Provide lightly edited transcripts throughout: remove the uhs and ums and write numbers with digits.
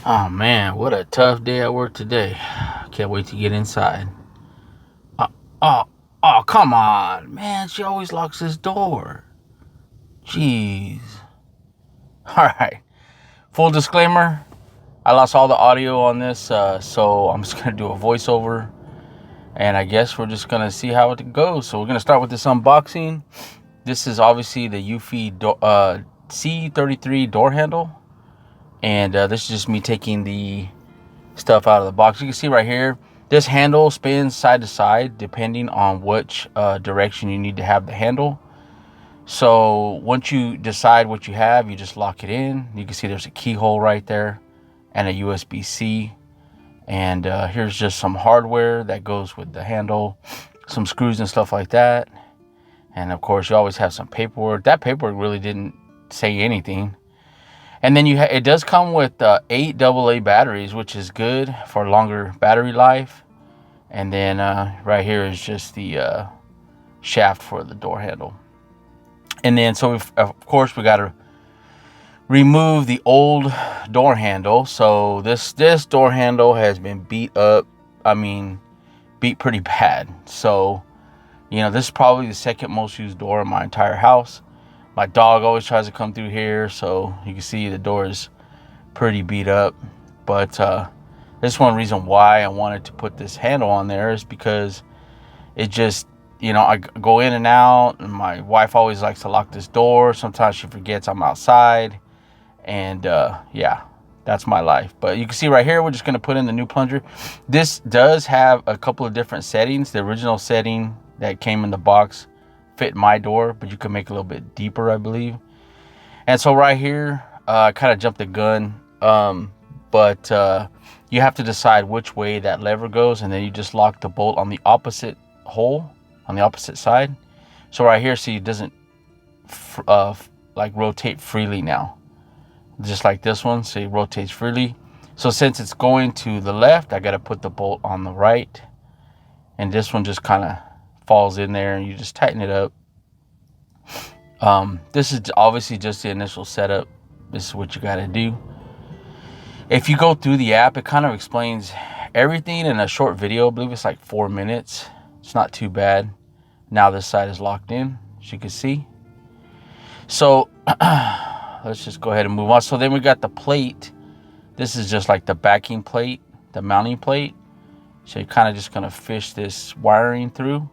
Oh man, what a tough day at work today. Can't wait to get inside. Oh, oh, oh, come on, man. She always locks this door. Jeez. All right. Full disclaimer, I lost all the audio on this, so I'm just going to do a voiceover. And I guess we're just going to see how it goes. So we're going to start with this unboxing. This is obviously the eufy c33 door handle. And this is just me taking the stuff out of the box. You can see right here, this handle spins side to side depending on which direction you need to have the handle. So once you decide what you have, you just lock it in. You can see there's a keyhole right there and a USB-C. And here's just some hardware that goes with the handle, some screws and stuff like that. And of course, you always have some paperwork. That paperwork really didn't say anything. And then it does come with 8 AA batteries, which is good for longer battery life. And then right here is just the shaft for the door handle. And then so of course we got to remove the old door handle. So this door handle has been beat up. I mean, beat pretty bad. So this is probably the second most used door in my entire house. My dog always tries to come through here, so you can see the door is pretty beat up. But this is one reason why I wanted to put this handle on there, is because it just, I go in and out, and my wife always likes to lock this door. Sometimes she forgets I'm outside, and yeah, that's my life. But you can see right here, we're just going to put in the new plunger. This does have a couple of different settings. The original setting that came in the box fit my door, but you can make it a little bit deeper, I believe. And so right here, I kind of jumped the gun, but you have to decide which way that lever goes, and then you just lock the bolt on the opposite hole, on the opposite side. So right here, see, it doesn't like rotate freely now, just like this one. See, it rotates freely. So since it's going to the left, I got to put the bolt on the right, and this one just kind of falls in there, and you just tighten it up. This is obviously just the initial setup. This is what you got to do. If you go through the app, it kind of explains everything in a short video. I believe it's like 4 minutes. It's not too bad. Now this side is locked in, as you can see. So let's just go ahead and move on. So then we got the plate. This is just like the backing plate, the mounting plate. So you're kind of just going to fish this wiring through.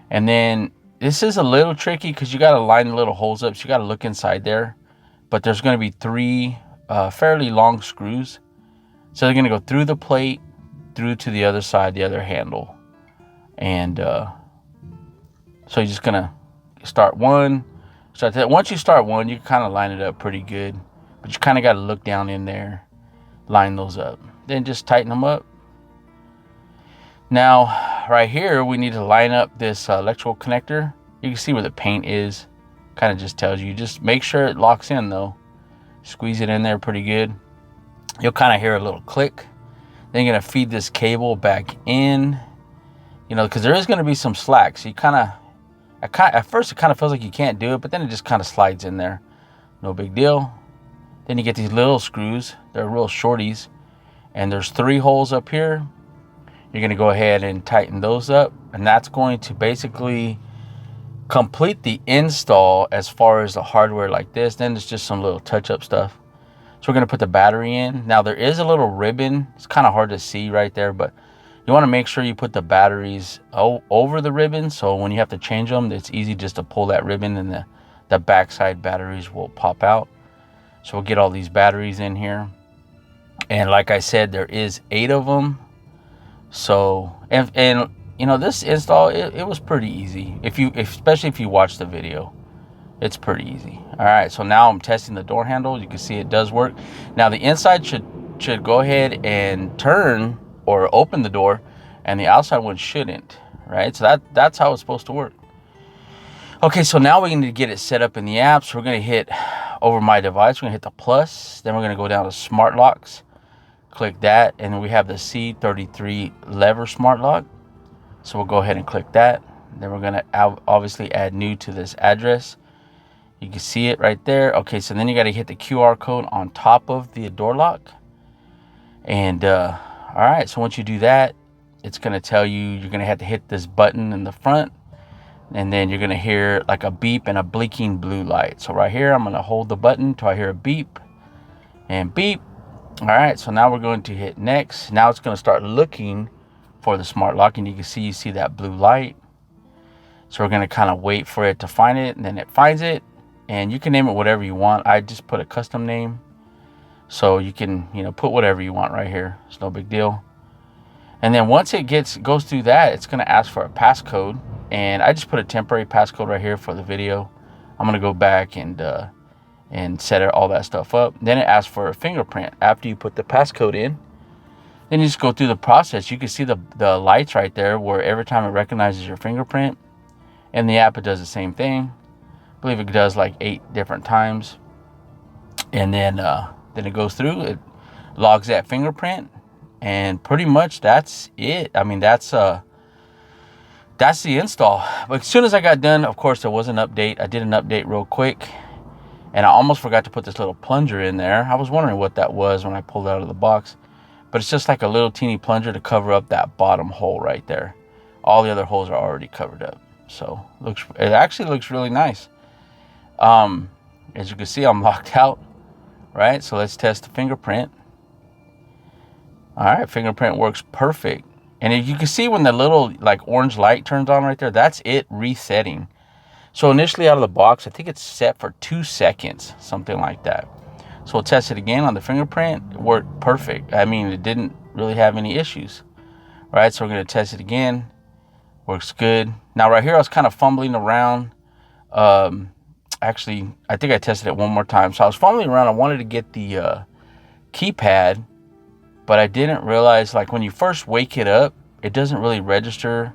And then this is a little tricky because you got to line the little holes up. So you got to look inside there. But there's going to be 3 fairly long screws. So they're going to go through the plate, through to the other side, the other handle. And so you're just going to start one. Start that. Once you start one, you can kind of line it up pretty good. But you kind of got to look down in there, line those up. Then just tighten them up. Now, right here, we need to line up this electrical connector. You can see where the paint is. Kind of just tells you. Just make sure it locks in, though. Squeeze it in there pretty good. You'll kind of hear a little click. Then you're going to feed this cable back in. Because there is going to be some slack. So you at first, it kind of feels like you can't do it, but then it just kind of slides in there. No big deal. Then you get these little screws. They're real shorties. And there's 3 holes up here. You're going to go ahead and tighten those up, and that's going to basically complete the install as far as the hardware like this. Then there's just some little touch-up stuff. So we're going to put the battery in. Now there is a little ribbon. It's kind of hard to see right there, but you want to make sure you put the batteries over the ribbon, so when you have to change them, it's easy just to pull that ribbon and the backside batteries will pop out. So we'll get all these batteries in here. And like I said, there is 8 of them. So, and this install, it was pretty easy. Especially if you watch the video, it's pretty easy. All right, so now I'm testing the door handle. You can see it does work. Now the inside should go ahead and turn or open the door, and the outside one shouldn't, right? So that's how it's supposed to work. Okay, so now we need to get it set up in the app. So we're gonna hit over my device. We're gonna hit the plus. Then we're gonna go down to smart locks. Click that, and we have the C33 lever smart lock. So we'll go ahead and click that. Then we're going to obviously add new to this address. You can see it right there. Okay, so then you got to hit the QR code on top of the door lock. And all right, so once you do that, it's going to tell you you're going to have to hit this button in the front, and then you're going to hear like a beep and a blinking blue light. So right here, I'm going to hold the button until I hear a beep and beep. All right, so now we're going to hit next. Now it's going to start looking for the smart lock, and you can see that blue light. So we're going to kind of wait for it to find it, and then it finds it, and you can name it whatever you want. I just put a custom name, so you can, you know, put whatever you want right here. It's no big deal. And then once it goes through that, it's going to ask for a passcode, and I just put a temporary passcode right here for the video. I'm going to go back and set all that stuff up. Then it asks for a fingerprint after you put the passcode in. Then you just go through the process. You can see the lights right there where every time it recognizes your fingerprint. In the app, it does the same thing. I believe it does like 8 different times. And then it goes through, it logs that fingerprint, and pretty much that's it. I mean, that's the install. But as soon as I got done, of course, there was an update. I did an update real quick, and I almost forgot to put this little plunger in there. I was wondering what that was when I pulled it out of the box. But it's just like a little teeny plunger to cover up that bottom hole right there. All the other holes are already covered up. So it actually looks really nice. As you can see, I'm locked out, right? So let's test the fingerprint. All right, fingerprint works perfect. And you can see when the little like orange light turns on right there, that's it resetting. So initially out of the box, I think it's set for 2 seconds, something like that. So we'll test it again on the fingerprint. It worked perfect. I mean, it didn't really have any issues, right? So we're going to test it again. Works good. Now right here, I was kind of fumbling around. Actually, I think I tested it one more time. So I was fumbling around. I wanted to get the keypad, but I didn't realize, like, when you first wake it up, it doesn't really register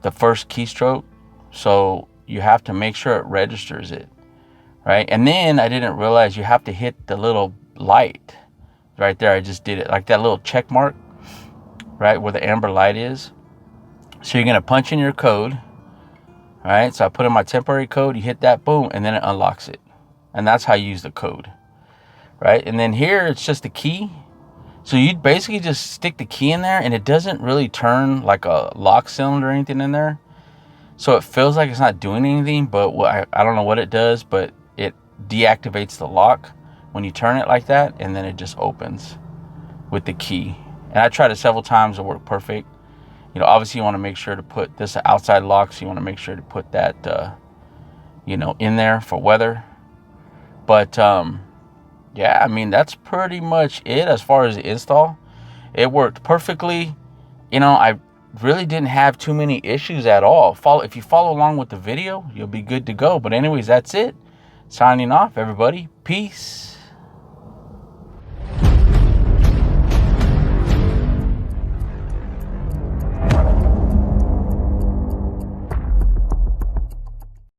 the first keystroke. So you have to make sure it registers it, right? And then I didn't realize you have to hit the little light right there. I just did it, like that little check mark, right, where the amber light is. So you're going to punch in your code, all right? So I put in my temporary code, you hit that, boom, and then it unlocks it. And that's how you use the code, right? And then here, it's just the key. So you basically just stick the key in there, and it doesn't really turn like a lock cylinder or anything in there. So it feels like it's not doing anything, but I don't know what it does, but it deactivates the lock when you turn it like that, and then it just opens with the key. And I tried it several times, it worked perfect. You know, obviously you want to make sure to put this outside lock, so you want to make sure to put that, you know, in there for weather. But yeah, I mean, that's pretty much it as far as the install. It worked perfectly. You know, I really didn't have too many issues at all. If you follow along with the video, you'll be good to go. But anyways, that's it. Signing off, everybody. Peace.